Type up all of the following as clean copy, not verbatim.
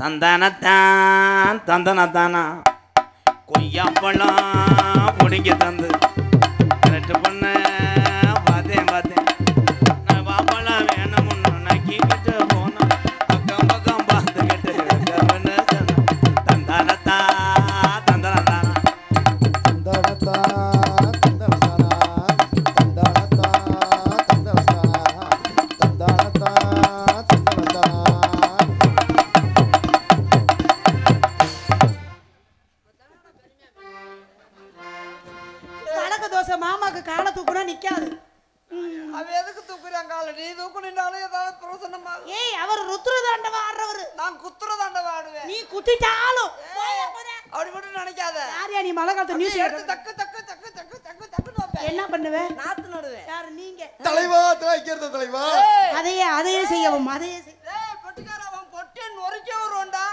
தந்தானத்தான் தந்தனத்தானா கொய்யாப்பழம் பிடிங்க தந்து கரெக்டு பண்ண பார்த்தேன் நான் பாப்பழம் வேணும்னு நக்கிக்கிட்டு போனேன் பக்கம் பக்கம் பார்த்துக்கிட்டு தந்தானத்தா தந்தனத்தானா தந்தானத்தா தந்தனத்தானா தந்தானத்தா தந்தனத்தானா தந்தானத்தா தந்தனத்தானா. மாமாக்கு காலை தூக்குனா நிக்காது. அவ எதுக்கு தூக்குறான் காலை? நீ தூக்குனாலும் ஏதாவது பிரயோசனமா? ஏய், அவர் ருத்ர தாண்டவ ஆடுறவரு. நான் குத்துற தாண்டவ ஆடுவேன். நீ குத்திட்டாலும் அப்படி மட்டும் நினைக்காத. யாரியா நீ மலை காலத்து நியூஸ் எடுத்து தக்கு தக்கு தக்கு தக்கு தக்கு தக்குன்னு வைப்பேன். என்ன பண்ணுவே? நாத்து நடுவேன். யாரு நீங்க? தலைவா தலைக்கிறது தலைவா. அதையே செய்யவும் அதையே செய். ஏய் பொட்டுக்கார, அவன் பொட்டே நொறுக்கே வருவான்டா.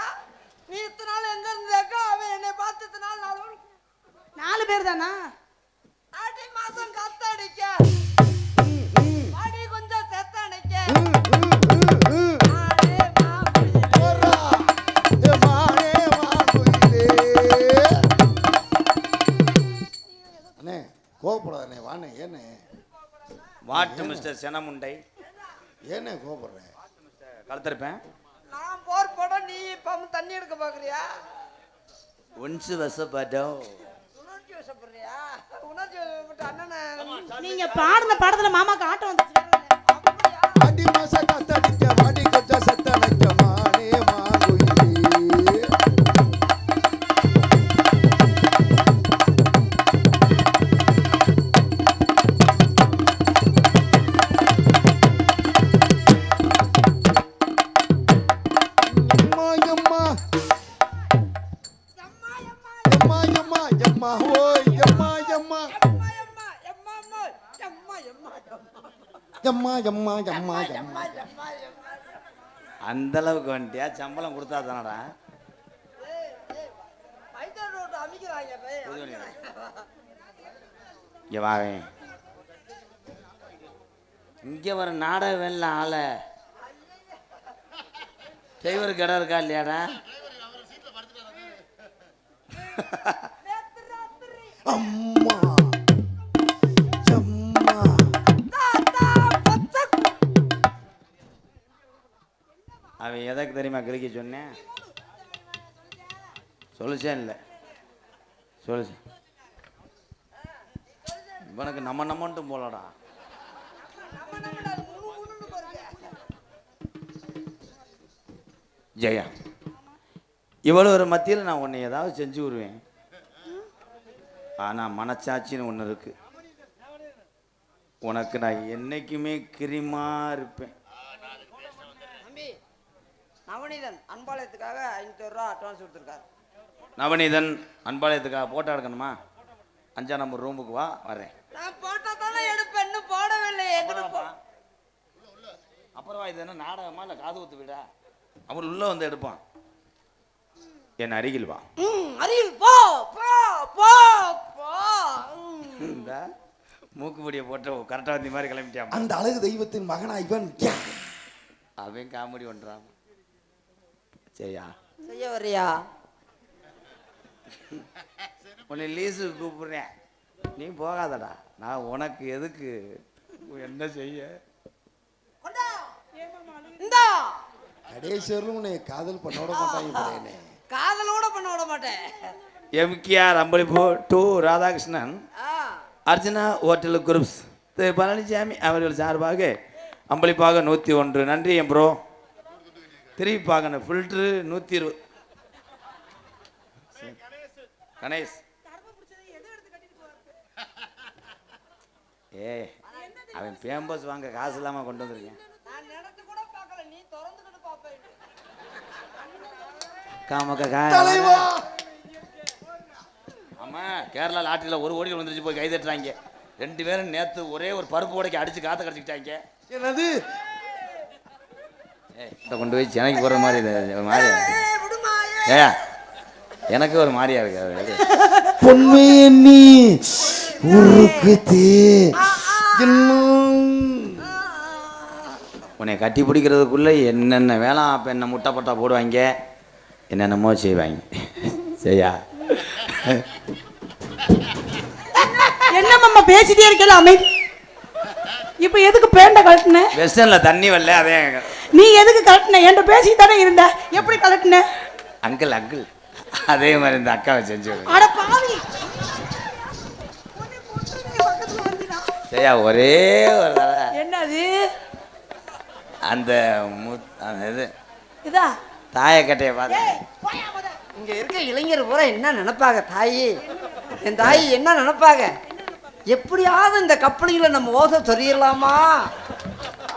நீ இத்தனை நாள் எங்க இருந்தேக்கா? அவன் என்னை பார்த்து இத்தனை நாள் 4 பேர் தானா? ஆடி மாசம் காத்தடிக்க ஆடி கொஞ்சம் செத்தடிக்க அண்ணே கோவப்படாதண்ணே. வாண்ணே. ஏண்ணே வாட்டு மிஸ்டர் செனமுண்டை? ஏண்ணே கோவப்படுறேன்? கலத்திருப்பேன். நான் போர் போட நீ இப்ப தண்ணி எடுக்க பாக்குறியா? ஒன்சு வசப்பட்டோம். உணர்ச்சி வசப்படுறியா? உணர்ச்சி வசப்பட்ட அண்ணனை நீங்க பாடுன பாடத்துல மாமாக்கு ஆட்டம் வந்துச்சு. அடி மாச காத்தடிக்க வாடி கொஞ்சம் சத்தடிக்க மானே மாங்குயிலே. அந்த அளவுக்கு வந்துட்டியா? சம்பளம் கொடுத்தா தானடா. இங்க வாவே. இங்க வர நாடக வெள்ள ஆள டிரைவருக்கு இடம் இருக்கா இல்லையாடா? அம்மா அவன் எதற்கு தெரியுமா கிழிக்க சொன்னேன்? சொல்லிச்சேன் இல்லை சொல்லிச்சேன். இவனுக்கு நம்மன்ட்டும் போலடா. ஜெயா, இவ்வளோ ஒரு மத்தியில் நான் உன்னை ஏதாவது செஞ்சு விடுவேன். ஆனால் மனச்சாட்சின்னு ஒன்று இருக்கு. உனக்கு நான் என்னைக்குமே கிரிமா இருப்பேன். நவநீதன் அன்பாலயத்துக்காக 500 ரூபா அட்வான்ஸ் கொடுத்துருக்காரு. நவநீதன் அன்பாலயத்துக்காக போட்டோ எடுக்கணுமா? 5ஆம் நம்பர் ரூமுக்கு வா, வரேன். நான் போட்டோ தானே எடுப்பேன், இன்னும் போடவில்லை. அப்புறம் இது என்ன நாடகமா இல்லை காது ஊத்து விடா? அவர் உள்ள வந்து எடுப்பான். என் அருகில் வா. அருகில் போ போ போ போ. இந்த மூக்குப்படியை போட்ட கரெக்டாக வந்த மாதிரி கிளம்பிட்டான். அந்த அழகு தெய்வத்தின் மகனா இவன். அவன் காமெடி பண்றான். சரியா செய்ய வரியா? உன்னை லீஸுக்கு கூப்பிடுறேன், நீ போகாதடா. நான் உனக்கு எதுக்கு என்ன செய்ய? கடைசியரும் உன்னை காதல் பண்ண விட மாட்டாங்க. காதலோட பண்ண விட மாட்டேன். எம்கேஆர் அம்பளிப்பூ to Radhakrishnan Arjuna hotel groups திரு பழனிசாமி அவர்கள் சார்பாக அம்பளிப்பாக 101. நன்றி என் ப்ரோ. திருப்பி பார்க்கணும். ஃபில்ட்ரு 120. கணேஷ் ஏ அவன் பேம்பஸ் வாங்க காசு இல்லாமல் கொண்டு வந்திருக்கேன். ஆமா, கேரளா லாட்டரியில 1 கோடி வந்துருச்சு, போய் கை தட்டுறாங்க. 2 பேரும் நேத்து ஒரே ஒரு பருப்பு உடைக்க அடிச்சு காத்த கடிச்சுக்கிட்டாங்க. என்னது? கொண்டு போய் சென்னைக்கு போற மாதிரி மாதிரியா? எனக்கு ஒரு மாதிரியா இருக்கு. பொன்மையே நீ உருக்குதே. உன்னை கட்டி பிடிக்கிறதுக்குள்ள என்னென்ன வேலை அப்ப என்ன முட்டை பட்டா போடுவாங்க. என்னென்னமோ செய்வாங்க. சரியா? என்ன மாமா பேசிட்டே இருக்கல அமைதி. இப்ப எதுக்கு பேண்ட கழட்டின? வெஸ்டர்ன்ல தண்ணி வரல அதே. நீ எதுக்கு கழட்டின? என்கிட்ட பேசிட்டு தானே இருந்த, எப்படி கழட்டின? அங்கிள் அங்கிள் அதே மாதிரி இந்த அக்காவை செஞ்சு. அட பாவி. சரியா? ஒரே ஒரு தடவை என்னது அந்த இது இதா தாயக்கட்டையை பார்த்து இங்க இருக்க இளைஞர் பூரா என்ன நினைப்பாங்க தாயி? என் தாயி என்ன நினைப்பாங்க? எப்படியாவது இந்த கப்பலிங்களை நம்ம ஓசை சொல்லிடலாமா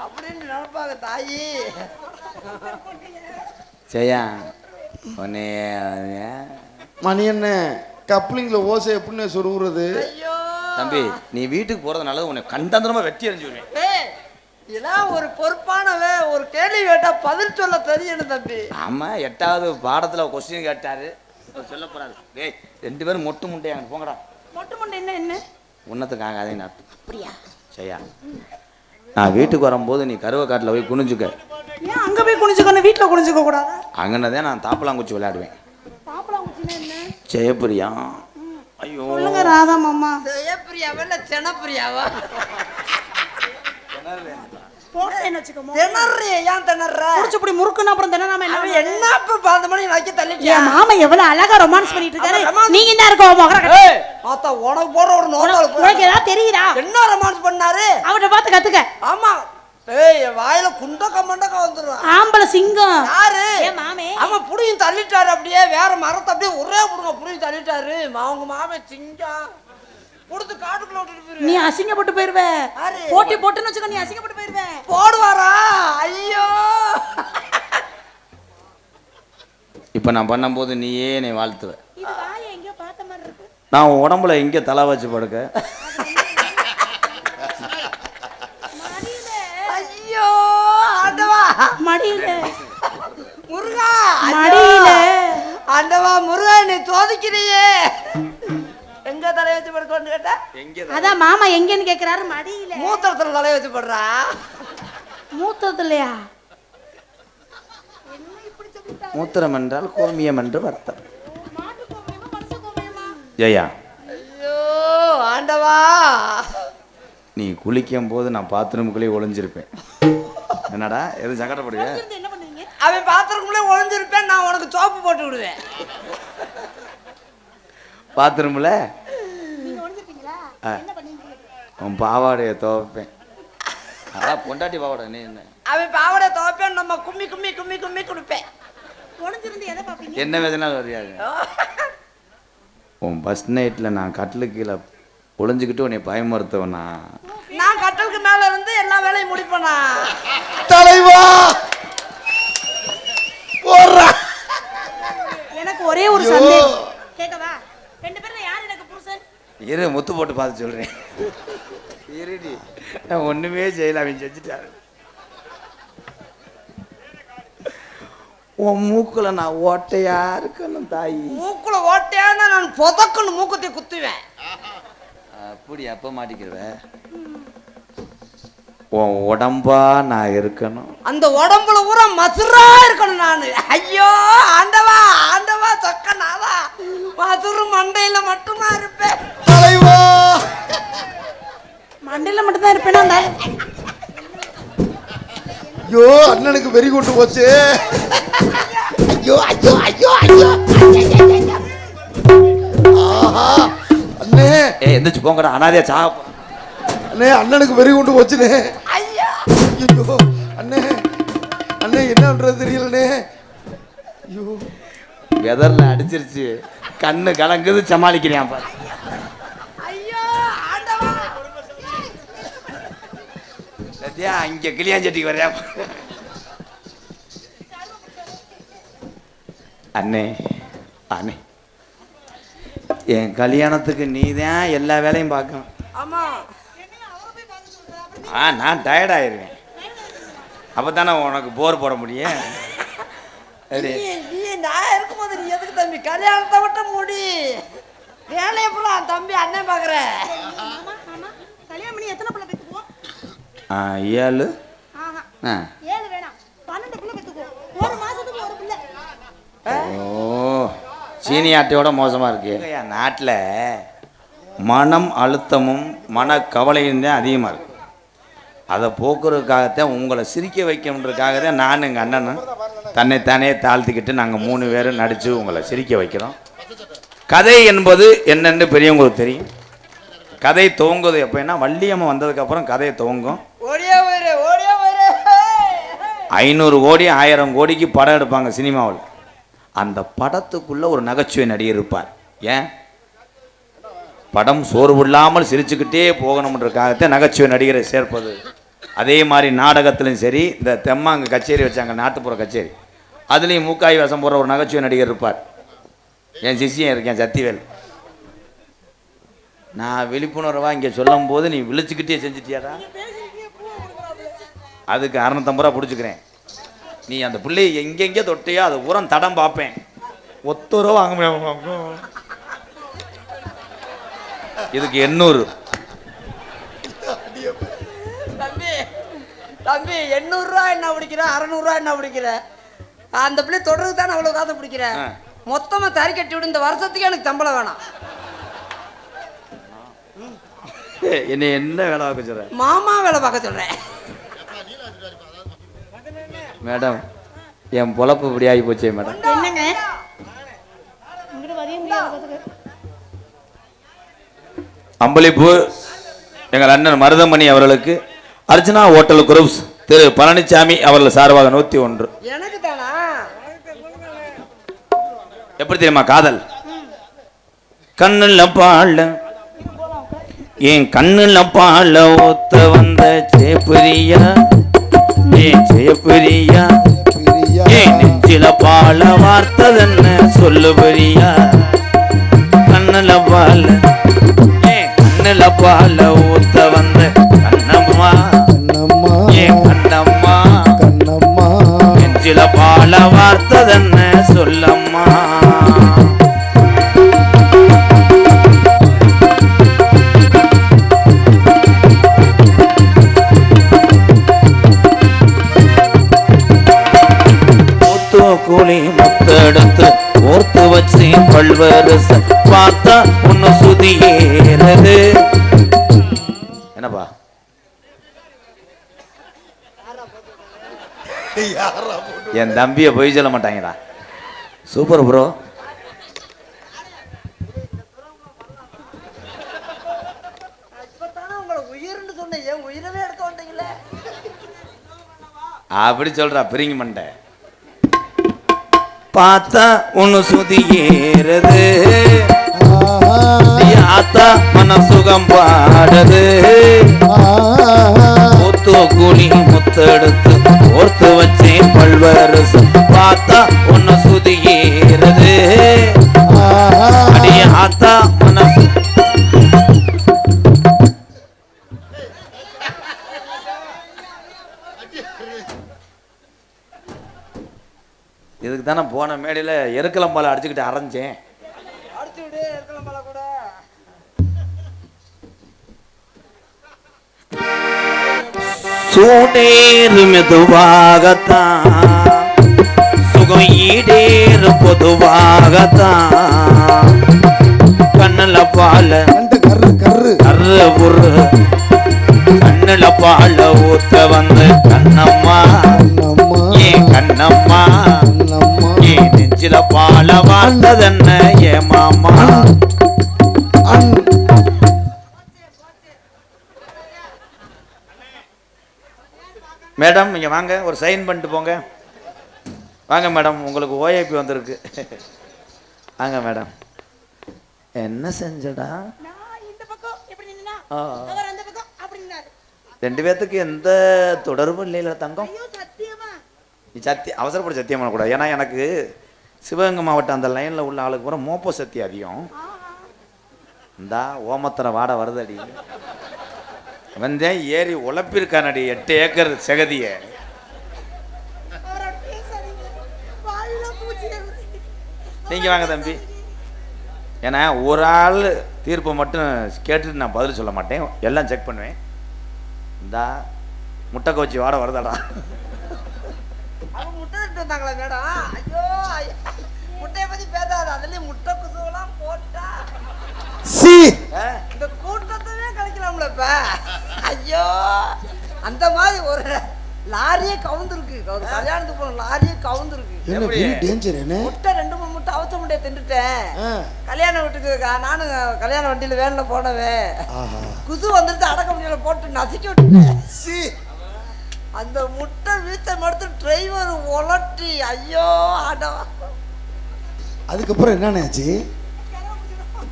அப்படின்னு நினைப்பாங்க தாயி. சரியா? உன்னை மணி என்ன கப்ளிங்ல ஓசை எப்படின்னு சொருகுறது? ஐயோ தம்பி, நீ வீட்டுக்கு போறது நல்லது. உன்னை கண்டந்தரமா வெட்டி எறிஞ்சு விடுவேன். இதெல்லாம் ஒரு பொறுப்பானவே. ஒரு கேள்வி கேட்டா பதில் சொல்ல தெரியணும் தம்பி. ஆமா, 8வது பாடத்துல கொஸ்டின் கேட்டாரு, சொல்ல போறாரு. டேய், 2 பேரும் மொட்டு முட்டையாங்க போங்கடா. மொட்டு மொட்டை என்ன என்ன உன்னத்துக்கு ஆகாதேன்னு அர்த்தம். அப்படியா? சரியா? நான் வீட்டுக்கு வரும்போது நீ கருவ காட்டில் போய் குனிஞ்சுக்க. ஏன் அங்க போய் குனிஞ்சுக்கணும், வீட்டுல குனிஞ்சுக்க கூடாதா? அங்கனதான் நான் தாப்பலாங்குச்சி விளையாடுவேன். பாப்பலாங்குச்சினா என்ன? ஜெயபிரியா. ஐயோ சொல்லுங்க ராதா மாமா. ஜெயப்பிரியாவா இல்ல செனப்பிரியாவா? போட்டேன்னு வச்சுக்கோமா. திணறி ஏன் திணற? குடிச்சு இப்படி முறுக்குன்னா அப்புறம் தானே நாம என்ன அவன் என்ன இப்ப 12 மணி நக்கி தள்ளிட்டியா? என் மாமா எவ்வளவு அழகா ரொமான்ஸ் பண்ணிட்டு இருக்காரு. அவன் romance- நீங்க என்ன இருக்கோ மகர ஏய் ஆத்தா உனக்கு போற ஒரு நோட்டால உனக்கு ஏதாவது தெரியுதா? என்ன ரொமான்ஸ் பண்ணாரு? அவட்ட பார்த்து கத்துக்க. ஆமா. ஏய் வாயில குண்டக்க மண்டக்க வந்துரும். ஆம்பளை சிங்கம். யாரு? ஏன் மாமே? அவன் புடியும் தள்ளிட்டாரு. அப்படியே வேற மரத்தை அப்படியே ஒரே புடுங்க புடியும் தள்ளிட்டாரு. அவங்க மாமே சிங்கம் கொடுத்து காட்டுக்குள்ள விட்டுட்டு போயிரு. நீ அசிங்கப்பட்டு போயிருவ. யாரு? போட்டி போட்டுன்னு வச்சுக்கோ, நீ அசிங்கப்பட்டு போயிருவ. போடுவாரா? ஐயோ இப்போ நான் பண்ணும்போது நீயே என்னை வாழ்த்துவ. இது வாயை எங்கேயோ பார்த்த மாதிரி இருக்கு. நான் உன் உடம்புல எங்கே தலை வச்சு படுக்க? ஐயோ ஆண்டவா மடியில முருகா. மடியில ஆண்டவா முருகா நீ சோதிக்கிறியே. எங்க தலைய வச்சு படுக்கணும்னு கேட்டா அதான் மாமா எங்கன்னு கேக்குறாரு. மடியில மூத்திரத்துல தலைய வச்சு படுறா. மூத்ததுலையா? மூத்திரம் என்றால் கோமியம் என்று அர்த்தம். ஜெயா, ஐயோ ஆண்டவா நீ குளிக்கும் போது நான் பாத்ரூமுக்குள்ளே ஒளிஞ்சிருப்பேன். என்னடா எது சங்கடப்படுங்க? என்ன பண்ணுவீங்க? அவன் பாத்திரக்குள்ளே ஒளிஞ்சிருப்பேன். நான் உனக்கு சோப்பு போட்டு விடுவேன். பாத்ரூம்ல நீங்க ஒளிஞ்சிருப்பீங்களா? என்ன பண்ணுவீங்க? உன் பாவாடையை துவைப்பேன். அதான் பொண்டாட்டி பாவாடை. நீ என்ன அவன் பாவடை துவைப்பேன். நம்ம கும்மி கும்மி கும்மி கும்மி குடிப்பேன். ஒளிஞ்சிருந்து எதை பாப்பீங்க? என்ன வேதனாலும் வரையாது. உன் பஸ் நைட்டில் நான் கட்டிலுக்கு கீழே ஒளிஞ்சுக்கிட்டு உன்னை பயமுறுத்தவனா? நான் கட்டலுக்கு மேல இருந்து எல்லா வேலையும் முடிப்பேனா? தலைவா போறா. எனக்கு ஒரே ஒரு சந்தேகம் கேட்கவா? 2 பேர்ல யார் எனக்கு புருஷன்? இரு, முத்து போட்டு பார்த்து சொல்றேன். இருடி, நான் ஒண்ணுமே செய்யல, அவன் செஞ்சுட்டாரு. உன் மூக்குல நான் ஓட்டையா இருக்கணும் தாயி. மூக்குல ஓட்டையானா நான் புதக்குன்னு மூக்குத்தி குத்துவேன். அப்படி அப்ப மாட்டிக்கிற. உன் உடம்பா நான் இருக்கணும். அந்த உடம்புல ஊரா மசுரா இருக்கணும் நானு. ஐயோ ஆண்டவா ஆண்டவா சொக்கனாதா மதுரு மண்டையில மட்டுமா இருப்பேன். தலைவா மண்டையில மட்டும் தான் இருப்பேனா? அந்த ஐயோ அண்ணனுக்கு வெறி கொண்டு போச்சு. ஐயோ ஐயோ ஐயோ ஐயோ. ஆஹா அண்ணே. எந்திரிச்சு போங்கடா, அனாதையா சாக. அண்ணே அண்ணனுக்கு வெறி கொண்டு போச்சுனே. ஐயா ஐயோ அண்ணே அண்ணே என்ன பண்றது தெரியலண்ணே. ஐயோ வெதர்ல அடிச்சிருச்சு, கண்ணு கலங்குது, சமாளிக்கிறேன் பாரு. ஐயோ ஆண்டவா சத்யா, இங்க கிளியாஞ்சட்டிக்கு வர்றியா? அண்ணே அண்ணே, என் கல்யாணத்துக்கு நீ தான் எல்லா வேலையும் பார்க்கணும். ஆமா நான் டயர்ட் ஆயிடுவேன். அப்போ தானே உனக்கு போர் போட முடியும். நீ நான் இருக்கும்போது நீ எதுக்கு தம்பி கல்யாணத்தை மட்டும் மூடி வேலையை பூரா தம்பி அண்ணன் பாக்குற? மாமா மாமா கல்யாணம் பண்ணி எத்தனை பிள்ளை பெத்துக்குவோம்? 7. ஆஹா ஆ 7 வேணாம், 12 பிள்ளை பெத்துக்குவோம். ஒரு மாசத்துக்கு ஒரு பிள்ளை. ஓ சீனி ஆட்டையோட மோசமாக இருக்கு என் நாட்டில் மனம் அழுத்தமும் மனக்கவலையும் தான் அதிகமாக இருக்கு. அதை போக்குறதுக்காகத்தான் உங்களை சிரிக்க வைக்கணுன்றதுக்காக தான் நான் எங்கள் அண்ணனும் தன்னைத்தானே தாழ்த்திக்கிட்டு நாங்கள் 3 பேரும் நடித்து உங்களை சிரிக்க வைக்கிறோம். கதை என்பது என்னென்னு பெரியவங்களுக்கு தெரியும். கதை துவங்குது எப்போன்னா வள்ளியம்மா வந்ததுக்கப்புறம் கதையை துவங்கும். 500 கோடி 1000 கோடிக்கு படம் எடுப்பாங்க சினிமாவில். அந்த படத்துக்குள்ளே ஒரு நகைச்சுவை நடிகர் இருப்பார். ஏன் படம் சோர்வு இல்லாமல் சிரிச்சுக்கிட்டே போகணுன்றதுக்காகத்தான் நகைச்சுவை நடிகரை சேர்ப்பது. அதே மாதிரி நாடகத்துலையும் சரி, இந்த தெம்மாங்க கச்சேரி வச்சாங்க, நாட்டுப்புற கச்சேரி, அதுலேயும் மூக்காய் வேஷம் போடுற ஒரு நகைச்சுவை நடிகர் இருப்பார். என் சிஷியன் இருக்கேன் சத்திவேல். நான் விழிப்புணர்வாக இங்கே சொல்லும் போது நீ விழிச்சுக்கிட்டே செஞ்சுட்டியாடா, அதுக்கு 650 ரூபா பிடிச்சிக்கிறேன். நீ அந்த பிள்ளையை எங்கெங்கே தொட்டையோ அது உரம் தடம் பார்ப்பேன். 1 ரூபா வாங்க முடியும், இதுக்கு 800. தம்பி 800 ரூபா என்ன பிடிக்கிற, 600 ரூபா என்ன பிடிக்கிற? அந்த பிள்ளை தொடர்ந்து தானே அவ்வளவு காசு பிடிக்கிற. மொத்தமா தறி கட்டி விடு, இந்த வருஷத்துக்கு எனக்கு சம்பளம் வேணாம். என்னை என்ன வேலை பார்க்க சொல்ற? மாமா வேலை பார்க்க சொல்றேன். மேடம் என் பொழப்பு இப்படி ஆகி போச்சே மேடம். என்னங்க அம்பளிப்பு எங்கள் அண்ணன் மருதமணி அவர்களுக்கு அர்ச்சனா ஹோட்டல் குரூப்ஸ் திரு பழனிசாமி அவர்கள் சார்பாக 101. எனக்கு தானா? எப்படி தெரியுமா காதல்? கண்ணுல பாழ என் கண்ணுல பாழ ஊத்த வந்த சேப்பிரியா, ஏன் சேப்பிரியா, ஏன் நெஞ்சில பாழ வார்த்ததென்ன சொல்லு பிரியா. கண்ணுல பாழ ஏன் கண்ணுல பாழ ஊத்த வந்த கண்ணம்மா, ஏன் கண்ணம்மா, நெஞ்சில பாழ வார்த்ததென்ன சொல்லம்மா. கூலி முத்தெடுத்து ஓர்த்து வச்சு பல்வரச பார்த்தா ஒன்னு சுதியேறது. என்னப்பா என் தம்பிய போய் சொல்ல மாட்டாங்கடா. Super bro. அப்படி சொல்றா பிரிங்க மண்டை. பார்த்தா ஒன்னு சுதி ஏறது, ஆத்தா மன சுகம் பாடுது. முத்து கூலி முத்தெடுத்து ஓர்த்து வச்சேன் பல்வரசு பார்த்தா ஒன்னு சுதி ஏறது. அடிய ஆத்தா மன இதுக்கு தானே போன மேடையில் எருக்கலம்பாலை அடிச்சுக்கிட்டு அரைஞ்சேன். சூடேறு மெதுவாகத்தான் சுகம் ஈடேறு பொதுவாகத்தான். கண்ணுல பால கர்ரு புரு கண்ணுல பால ஊத்த வந்து கண்ணம்மா, ஏன் கண்ணம்மா, ஏன் நெஞ்சில பால வாழ்ந்ததென்ன ஏ மாமா. மேடம் இங்க வாங்க, ஒரு சைன் பண்ணிட்டு போங்க. வாங்க மேடம், உங்களுக்கு ஓஏபி வந்திருக்கு. வாங்க மேடம். என்ன செஞ்சடா? 2 பேத்துக்கு எந்த தொடர்பும் இல்லையில தங்கம். நீ அவசரப்பட்டு சத்தியம் பண்ணக்கூடாது. ஏன்னா எனக்கு சிவகங்கை மாவட்டம் அந்த லைனில் உள்ள ஆளுக்கு பூரா மோப்ப சக்தி அதிகம். இந்தா ஓமத்தனை வாட வருதடி வந்தேன் ஏறி உழப்பிருக்கானடி 8 ஏக்கர் செகதிய. நீங்கள் வாங்க தம்பி. ஏன்னா ஒரு ஆள் தீர்ப்பை மட்டும் கேட்டுட்டு நான் பதில் சொல்ல மாட்டேன், எல்லாம் செக் பண்ணுவேன். இந்தா முட்டை கோச்சி வாட வருதாடா. லாரியே கவுந்துருக்கு. ஒரு கல்யாணத்துக்கு போன லாரியே கவுந்துருக்கு. என்ன வெரி டேஞ்சர் என்ன? முட்டை 2-3 முட்டை அவத்த முட்டையை தின்னுட்டேன். கல்யாண வீட்டுக்கு நானும் கல்யாண வண்டியில வேன்ல போனவேன். குசு வந்துட்டு அடக்க முடியல போட்டு நசுக்கி விட்டுட்டேன். அந்த முட்டை வீட்டை மடுத்து டிரைவர் உலட்டி ஐயோ ஆடா. அதுக்கப்புறம் என்ன ஆச்சு?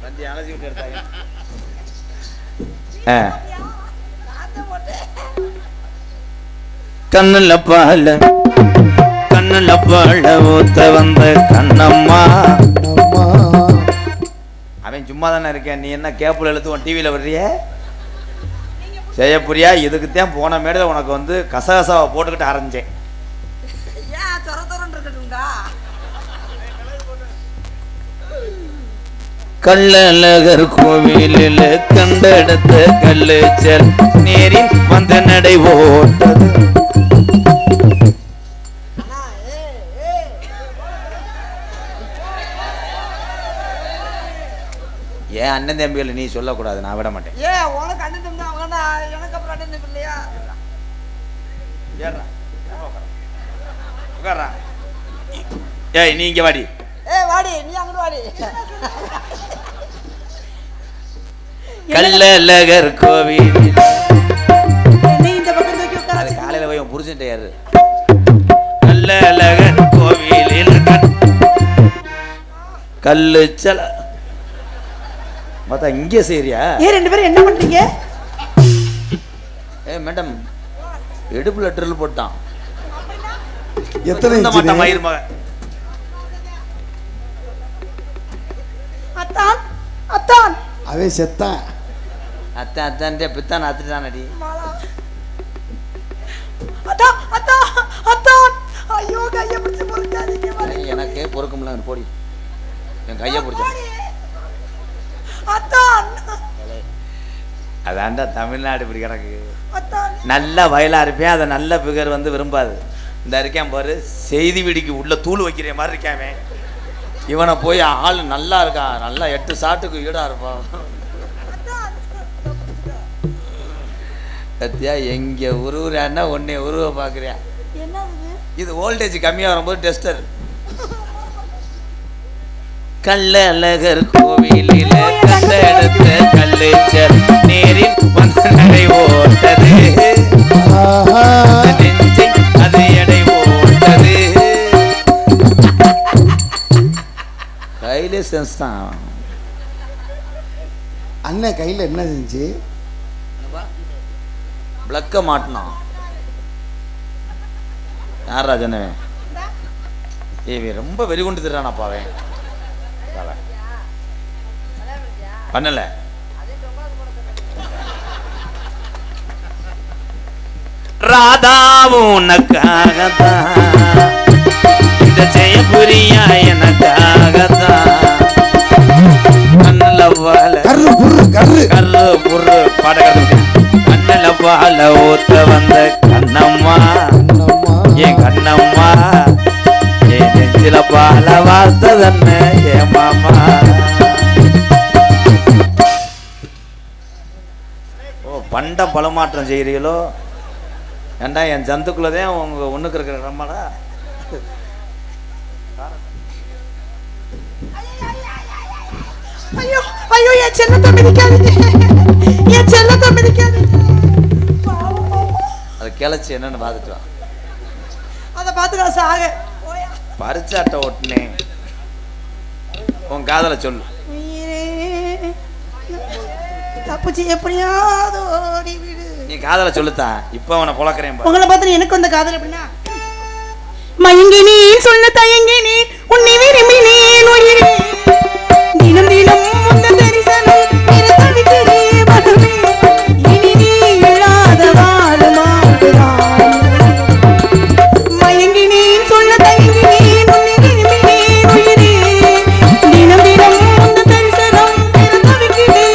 வண்டி அலசி விட்டு எடுத்தாங்க. கண்ணுல பால ஊத்த வந்த கண்ணம்மா. அவன் சும்மா தானே இருக்கேன், நீ என்ன கேப்புல எழுத்துவோம் டிவியில வர்றிய செய்ய புரியா? இதுக்குத்தான் போன மேடையில் உனக்கு வந்து கசகசாவை போட்டுக்கிட்டு அரைஞ்சேன். கள்ளழகர் கோவிலில் கண்டெடுத்த கல்லுச்சல் நேரில் வந்து நடை ஓட்டது. ஏன் அண்ணன் தம்பிகளை நீ சொல்லக்கூடாது, நான் விட மாட்டேன். உனக்கு அண்ணன் தம்பி அவங்க எனக்கு அப்புறம் அண்ணன் தம்பி இல்லையா? உட்கார்றா. ஏய் நீ இங்க வாடி. வாடி நீ அங்க வாடி. கள்ளழகர் கோவில் இந்த பக்கம் தூக்கி உட்கார. அது காலையில போய் புரிச்சுட்டே யாரு? கள்ளழகர் கோவிலில் கல்லுச்சல பார்த்தா இங்கே செய்யறியா? ரெண்டு பேரும் என்ன பண்றீங்க? மேடம் எடுப்புல ட்ரில் போட்டான். எத்தனை மாட்டா மயிர் மகன். அத்தான் அத்தான் அவன் செத்தான். அத்தான் அத்தான்டே பித்தான் அத்துட்டான் அடி. அத்தான் அத்தான் அத்தான் ஐயோ கையை பிடிச்சு பொறுக்காதீங்க. எனக்கே பொறுக்கும்ல போடி. என் கையை பிடிச்ச அத்தான். அதான்டா தமிழ்நாடு இப்படி கிடக்கு. அத்தான் நல்ல வயலா இருப்பேன், அதை நல்ல பிகர் வந்து விரும்பாது. இந்த இருக்கேன் பாரு, செய்தி வீடிக்கு உள்ள தூள் வைக்கிற மாதிரி இருக்காமே. இவனை போய் ஆள் நல்லா இருக்கான், நல்லா 8 ஷாட்டுக்கு ஈடா இருப்பான். சத்தியா எங்க உருவுறான்னா உன்னை உருவ பாக்குறியா? இது வோல்டேஜ் கம்மியா வரும்போது டெஸ்டர். கள்ளழகர் கோவிலில் கண்டெடுத்த கல்லுச்சல் நேரில் வந்து நடை ஓட்டது. நெஞ்சை அது எடை ஓட்டது. கையிலே சென்ஸ் தான். அண்ணன் கையில என்ன செஞ்சு? பிளக்க மாட்டினான். யார் ராஜனே? ரொம்ப வெறி கொண்டு திடுறானாப்பா அவன். பண்ணல ராதாவும் உனக்காகத்தான், இந்த ஜெயபுரியா எனக்காகத்தான். கண்ணுல வாழ கர்ரு புர்ரு கர்ரு கர்ரு புர்ரு பாடகர். கண்ணுல வாழ ஊத்த வந்த கண்ணம்மா, என் கண்ணம்மா, என் நெஞ்சில பால வார்த்ததன்னு என் மாமா. பண்ட பலமாற்றம் செய்கிறீங்களோ? ஏண்டா என் ஜந்துக்குள்ளதே உங்க ஒண்ணுக்கு இருக்கிற நம்மளா? ஐயோ ஐயோ என் செல்லத்தை மிதிக்காதீங்க, என் செல்லத்தை மிதிக்காதீங்க. அது கிளச்சி என்னன்னு பார்த்துட்டு வா. அதை பார்த்துக்கலாம் சாக பரிச்சாட்ட ஓட்டுனே. உன் காதலை சொல்லு. தப்புச்சு எப்படியாவது ஓடி விடு. நீ காதலை சொல்லுத்தா, இப்ப அவனை புழக்கிறேன். உங்களை பார்த்து எனக்கு வந்த காதல் எப்படின்னா, மயங்கினே சொல்ல தயங்கினே உன்னை விரும்பினேன் உயிரே, தினம் தினம் உந்த தரிசனம் தவிக்கிறே மகமே, இனி நீ இல்லாத வாழுமாடுதான். மயங்கினே சொல்ல தயங்கினேன் உன்னை விரும்பினேன் உயிரே, தினம் தினம் உந்த தரிசனம் தவிக்கிறே.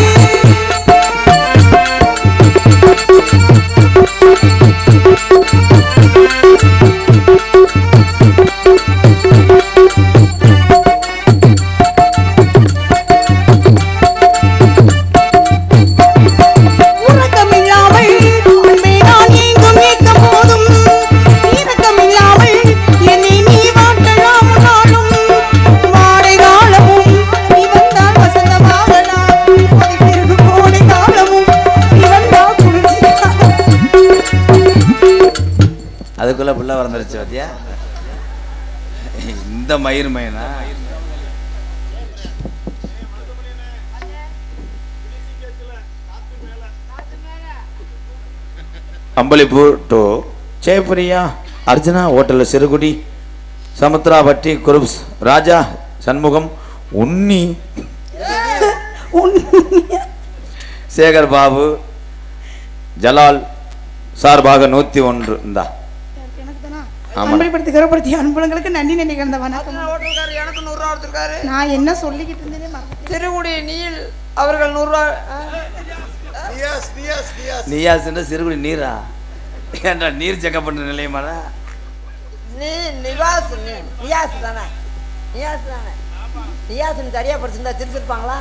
இந்த மயிர் மயனா அம்பலிப்பூர் டு ஜெயபுரியா அர்ஜுனா ஹோட்டல் சிறுகுடி சமுத்ரா பட்டி குரூப்ஸ் ராஜா சண்முகம் உன்னி சேகர் பாபு ஜலால் சார்பாக 101 இந்தா அன்பளிப்படுத்தி கௌரவப்படுத்தி அன்புலங்களுக்கு நன்றி நினைக்கிறேன் வணக்கம். எனக்கு 100 ரூபா கொடுத்துருக்காரு. நான் என்ன சொல்லிக்கிட்டு இருந்தேனே மறந்துட்டேன். திருக்குடி நீல் அவர்கள் 100 ரூபா. நியாஸ் சிறுகுடி நீரா ஏன்டா நீர் செக்கப் பண்ற நிலையமாடா நீ நிவாஸ் நியாஸ் தானே நியாஸ்னு சரியா படிச்சிருந்தா சிரிச்சிருப்பாங்களா?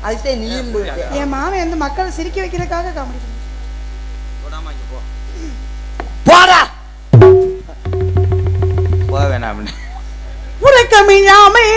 அதுக்கே நீல் என் மாமன் வந்து மக்களை சிரிக்க வைக்கிறதுக்காக காமெடி போடா போ வேணாம் உறக்கமில்லாமல்